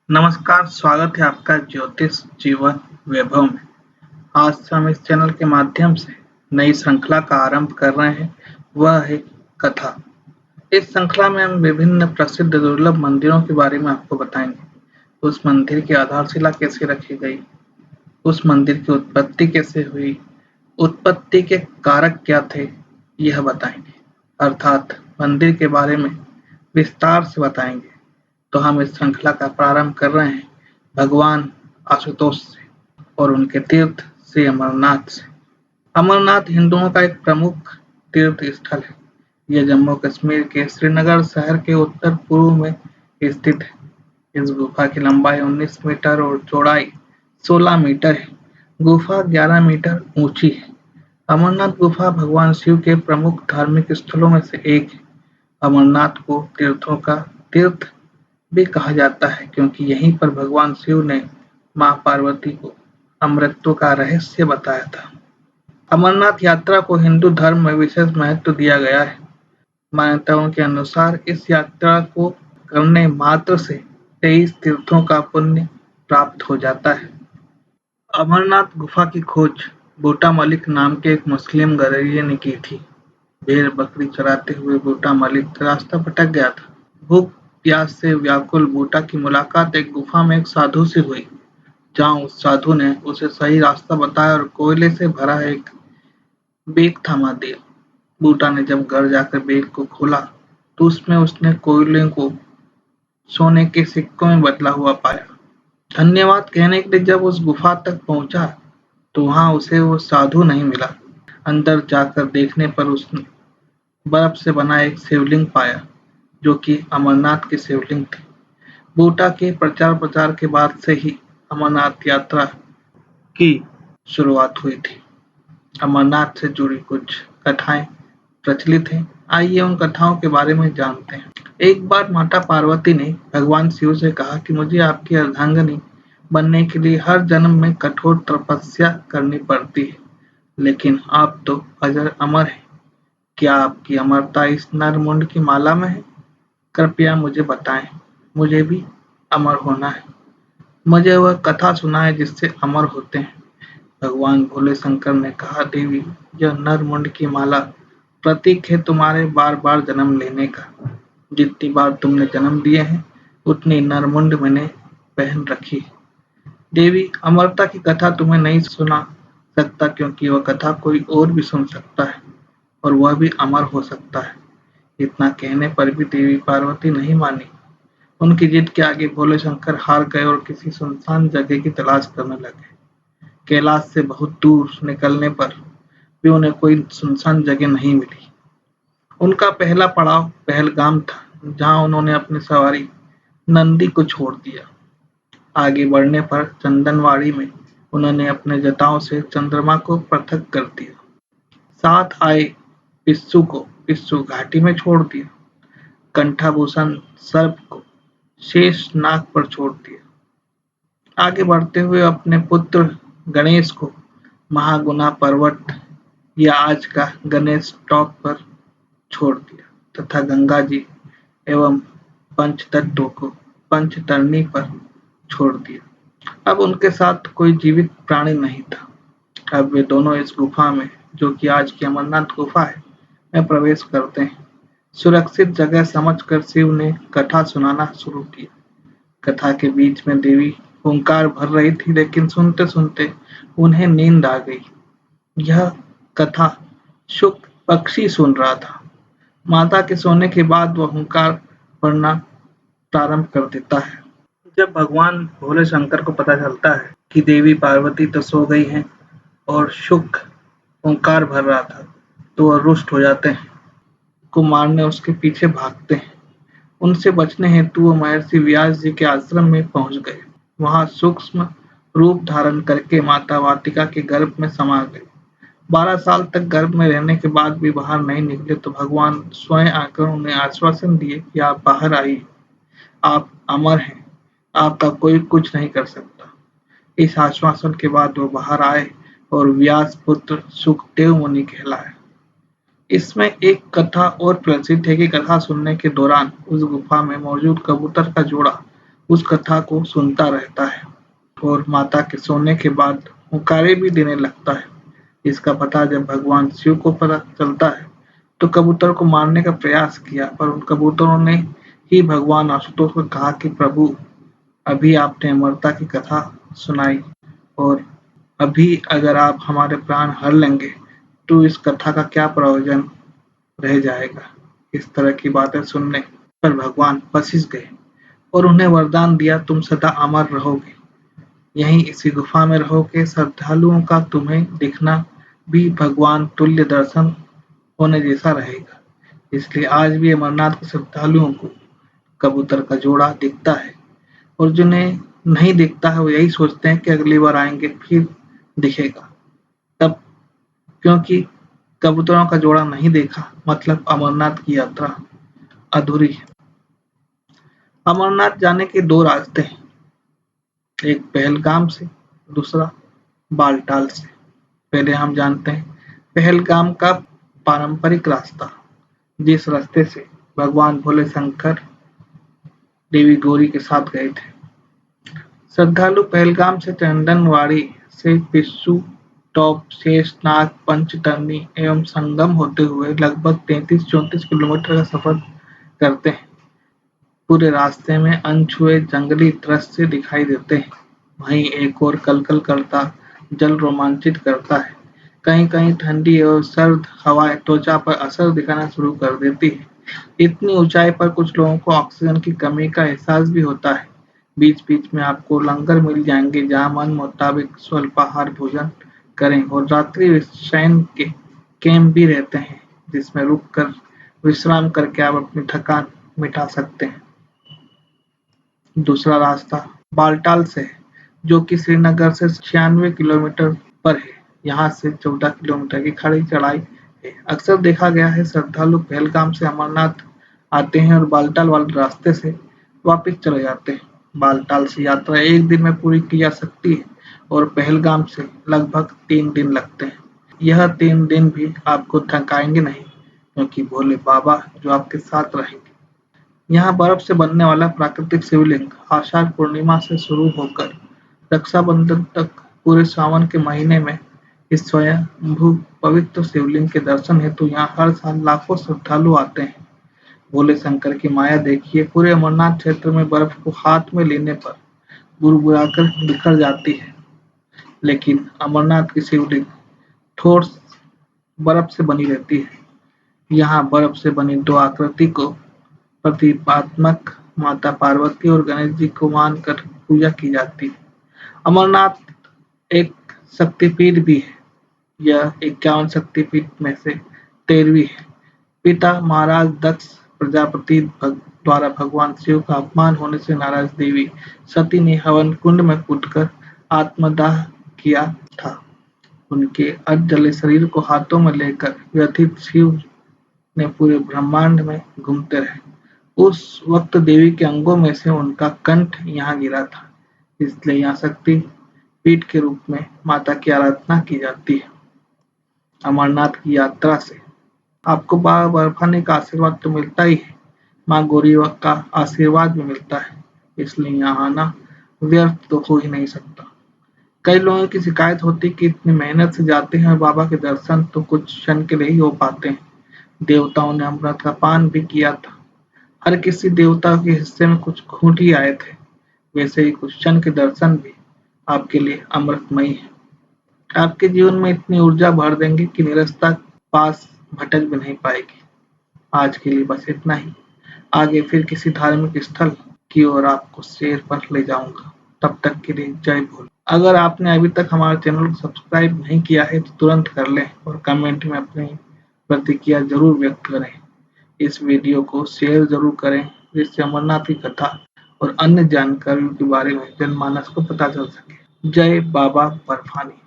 नमस्कार, स्वागत है आपका ज्योतिष जीवन वैभव में। आज से हम इस चैनल के माध्यम से नई श्रृंखला का आरंभ कर रहे हैं, वह है कथा। इस श्रृंखला में हम विभिन्न प्रसिद्ध दुर्लभ मंदिरों के बारे में आपको बताएंगे। उस मंदिर की आधारशिला कैसे रखी गई, उस मंदिर की उत्पत्ति कैसे हुई, उत्पत्ति के कारक क्या थे, यह बताएंगे। अर्थात मंदिर के बारे में विस्तार से बताएंगे। तो हम इस श्रृंखला का प्रारंभ कर रहे हैं भगवान आशुतोष से और उनके तीर्थ श्री अमरनाथ से। अमरनाथ हिंदुओं का एक प्रमुख तीर्थ स्थल है। यह जम्मू कश्मीर के श्रीनगर शहर के उत्तर पूर्व में स्थित है। इस गुफा की लंबाई 19 मीटर और चौड़ाई 16 मीटर है। गुफा 11 मीटर ऊंची है। अमरनाथ गुफा भगवान शिव के प्रमुख धार्मिक स्थलों में से एक है। अमरनाथ को तीर्थों का तीर्थ भी कहा जाता है क्योंकि यहीं पर भगवान शिव ने मां पार्वती को अमृतत्व का रहस्य बताया था। अमरनाथ यात्रा को हिंदू धर्म में विशेष महत्व दिया गया है। मान्यताओं के अनुसार इस यात्रा को करने मात्र से 23 तीर्थों का पुण्य प्राप्त हो जाता है। अमरनाथ गुफा की खोज बूटा मलिक नाम के एक मुस्लिम गडरिये ने की थी। भेड़ बकरी चराते हुए बूटा मलिक रास्ता भटक गया था। भूख प्यास से व्याकुल बूटा की मुलाकात एक गुफा में एक साधु से हुई, जहां उस साधु ने उसे सही रास्ता बताया और कोयले से भरा एक बैग थमा दिया। बूटा ने जब घर जाकर बैग को खोला तो उसमें उसने कोयले को सोने के सिक्कों में बदला हुआ पाया। धन्यवाद कहने के लिए जब उस गुफा तक पहुंचा तो वहां उसे वो साधु नहीं मिला। अंदर जाकर देखने पर उसने बर्फ से बना एक शिवलिंग पाया, जो कि अमरनाथ की शिवलिंग थी। बूटा के प्रचार प्रसार के बाद से ही अमरनाथ यात्रा की शुरुआत हुई थी। अमरनाथ से जुड़ी कुछ कथाएं प्रचलित हैं। आइए उन कथाओं के बारे में जानते हैं। एक बार माता पार्वती ने भगवान शिव से कहा कि मुझे आपकी अर्धांगिनी बनने के लिए हर जन्म में कठोर तपस्या करनी पड़ती है, लेकिन आप तो अजर अमर हैं। क्या आपकी अमरता इस नरमुंड की माला में है? कृपया मुझे बताएं, मुझे भी अमर होना है। मुझे वह कथा सुनाएं जिससे अमर होते हैं। भगवान भोले शंकर ने कहा, देवी, यह नरमुंड की माला प्रतीक है तुम्हारे बार बार जन्म लेने का। जितनी बार तुमने जन्म लिए हैं उतनी नरमुंड मैंने पहन रखी है। देवी, अमरता की कथा तुम्हें नहीं सुना सकता क्योंकि वह कथा कोई और भी सुन सकता है और वह भी अमर हो सकता है। इतना कहने पर भी देवी पार्वती नहीं मानी। उनकी जिद के आगे भोले शंकर हार गए और किसी सुनसान जगह की तलाश करने लगे। कैलाश से बहुत दूर निकलने पर भी उन्हें कोई सुनसान जगह नहीं मिली। उनका पहला पड़ाव पहलगाम था, जहां उन्होंने अपनी सवारी नंदी को छोड़ दिया। आगे बढ़ने पर चंदनवाड़ी में उन्होंने अपने जटाओं से चंद्रमा को पृथक कर दिया। साथ आए पिस्सू को पिस्सू घाटी में छोड़ दिया। कंठाभूषण सर्प को शेष नाग पर छोड़ दिया। आगे बढ़ते हुए अपने पुत्र गणेश को महागुना पर्वत या आज का गणेश टॉप पर छोड़ दिया तथा गंगा जी एवं पंचतत्व को पंचतरणी पर छोड़ दिया। अब उनके साथ कोई जीवित प्राणी नहीं था। अब वे दोनों इस गुफा में, जो कि आज की अमरनाथ गुफा है, में प्रवेश करते हैं। सुरक्षित जगह समझकर शिव ने कथा सुनाना शुरू किया। कथा के बीच में देवी हुंकार भर रही थी, लेकिन सुनते सुनते उन्हें नींद आ गई। यह कथा शुक पक्षी सुन रहा था। माता के सोने के बाद वह हुंकार भरना प्रारंभ कर देता है। जब भगवान भोले शंकर को पता चलता है कि देवी पार्वती तो सो गई हैं और शुक हुंकार भर रहा था, तो वह रुष्ट हो जाते हैं, को मारने उसके पीछे भागते हैं। उनसे बचने हेतु वो महर्षि व्यास जी के आश्रम में पहुंच गए। वहां सूक्ष्म रूप धारण करके माता वाटिका के गर्भ में समा गए। 12 साल तक गर्भ में रहने के बाद भी बाहर नहीं निकले तो भगवान स्वयं आकर उन्हें आश्वासन दिए कि आप बाहर आइए, आप अमर हैं, आपका कोई कुछ नहीं कर सकता। इस आश्वासन के बाद वो बाहर आए और व्यास पुत्र सुखदेव मुनि कहलाए। इसमें एक कथा और प्रसिद्ध है कि कथा सुनने के दौरान उस गुफा में मौजूद कबूतर का जोड़ा उस कथा को सुनता रहता है और माता के सोने के बाद हुंकारे भी देने लगता है। इसका पता जब भगवान शिव को पता चलता है तो कबूतर को मारने का प्रयास किया, पर उन कबूतरों ने ही भगवान आशुतोष को कहा कि प्रभु, अभी आपने अमरता की कथा सुनाई और अभी अगर आप हमारे प्राण हर लेंगे तो इस कथा का क्या प्रयोजन रह जाएगा। इस तरह की बातें सुनने पर भगवान पसीज गए और उन्हें वरदान दिया, तुम सदा अमर रहोगे, यहीं इसी गुफा में रहोगे, श्रद्धालुओं का तुम्हें दिखना भी भगवान तुल्य दर्शन होने जैसा रहेगा। इसलिए आज भी अमरनाथ के श्रद्धालुओं को कबूतर का जोड़ा दिखता है और जिन्हें नहीं दिखता है वो यही सोचते हैं कि अगली बार आएंगे फिर दिखेगा। तब क्योंकि कबूतरों का जोड़ा नहीं देखा मतलब अमरनाथ की यात्रा अधूरी है। अमरनाथ जाने के दो रास्ते हैं, एक पहलगाम से, दूसरा बालटाल से। पहले हम जानते हैं पहलगाम का पारंपरिक रास्ता, जिस रास्ते से भगवान भोले शंकर देवी गौरी के साथ गए थे। श्रद्धालु पहलगाम से चंदनवाड़ी से पिस्सू टॉप, शेषनाग, पंचतरणी एवं संगम होते हुए लगभग 33-34 किलोमीटर का सफर करते हैं। पूरे रास्ते में अनछुए जंगली दृश्य दिखाई देते हैं। वहीं एक और कलकल करता जल रोमांचित करता है। कहीं-कहीं ठंडी और सर्द हवाएं त्वचा पर असर दिखाना शुरू कर देती है। इतनी ऊंचाई पर कुछ लोगों को ऑक्सीजन की कमी का एहसास भी होता है। बीच-बीच में आपको लंगर मिल जाएंगे जहां मन मुताबिक स्वल्पाहार भोजन करें और रात्रि शयन के कैंप भी रहते हैं जिसमें रुककर विश्राम करके आप अपनी थकान मिटा सकते हैं। दूसरा रास्ता बालटाल से है, जो कि श्रीनगर से 96 किलोमीटर पर है। यहाँ से 14 किलोमीटर की खड़ी चढ़ाई है। अक्सर देखा गया है श्रद्धालु पहलगाम से अमरनाथ आते हैं और बालटाल वाले रास्ते से वापस चले जाते हैं। बालटाल से यात्रा एक दिन में पूरी की जा सकती है और पहलगाम से लगभग 3 दिन लगते हैं। यह 3 दिन भी आपको थकाएंगे नहीं क्योंकि भोले बाबा जो आपके साथ रहेंगे। यहाँ बर्फ से बनने वाला प्राकृतिक शिवलिंग आषाढ़ पूर्णिमा से शुरू होकर रक्षाबंधन तक पूरे सावन के महीने में इस स्वयंभू पवित्र शिवलिंग के दर्शन हेतु यहाँ हर साल लाखों श्रद्धालु आते हैं। भोले शंकर की माया देखिए, पूरे अमरनाथ क्षेत्र में बर्फ को हाथ में लेने पर बुरबुराकर बिखर जाती है, लेकिन अमरनाथ की शिवलिंग ठोस बर्फ से बनी रहती है। यहाँ बर्फ से बनी दो आकृति को प्रतीकात्मक माता पार्वती और गणेश जी को मानकर पूजा की जाती है। अमरनाथ एक शक्तिपीठ भी है। यह 51 शक्तिपीठ में से 13वीं है। पिता महाराज दक्ष प्रजापति द्वारा भगवान शिव का अपमान होने से नाराज देवी सती ने हवन कुंड में कूदकर आत्मदाह किया था। उनके अधजले शरीर को हाथों में लेकर व्यथित शिव ने पूरे ब्रह्मांड में घूमते रहे। उस वक्त देवी के अंगों में से उनका कंठ यहाँ गिरा था, इसलिए यहाँ शक्ति पीठ के रूप में माता की आराधना की जाती है। अमरनाथ की यात्रा से आपको बाबा बर्फानी का आशीर्वाद तो मिलता ही है, माँ गौरी का आशीर्वाद भी मिलता है, इसलिए यहाँ आना व्यर्थ तो हो ही नहीं सकता। कई लोगों की शिकायत होती कि इतनी मेहनत से जाते हैं और बाबा के दर्शन तो कुछ क्षण के लिए ही हो पाते हैं। देवताओं ने अमृत का पान भी किया था। हर किसी देवता के हिस्से में कुछ घूंट ही आए थे। वैसे ही कुछ क्षण के दर्शन भी आपके लिए अमृतमयी है। आपके जीवन में इतनी ऊर्जा भर देंगे कि निरस्ता पास भटक भी नहीं पाएगी। आज के लिए बस इतना ही। आगे फिर किसी धार्मिक स्थल की ओर आपको सैर पर ले जाऊंगा। तब तक के लिए जय भोले। अगर आपने अभी तक हमारे चैनल को सब्सक्राइब नहीं किया है तो तुरंत कर लें और कमेंट में अपनी प्रतिक्रिया जरूर व्यक्त करें। इस वीडियो को शेयर जरूर करें जिससे अमरनाथ की कथा और अन्य जानकारियों के बारे में जनमानस को पता चल सके। जय बाबा बर्फानी।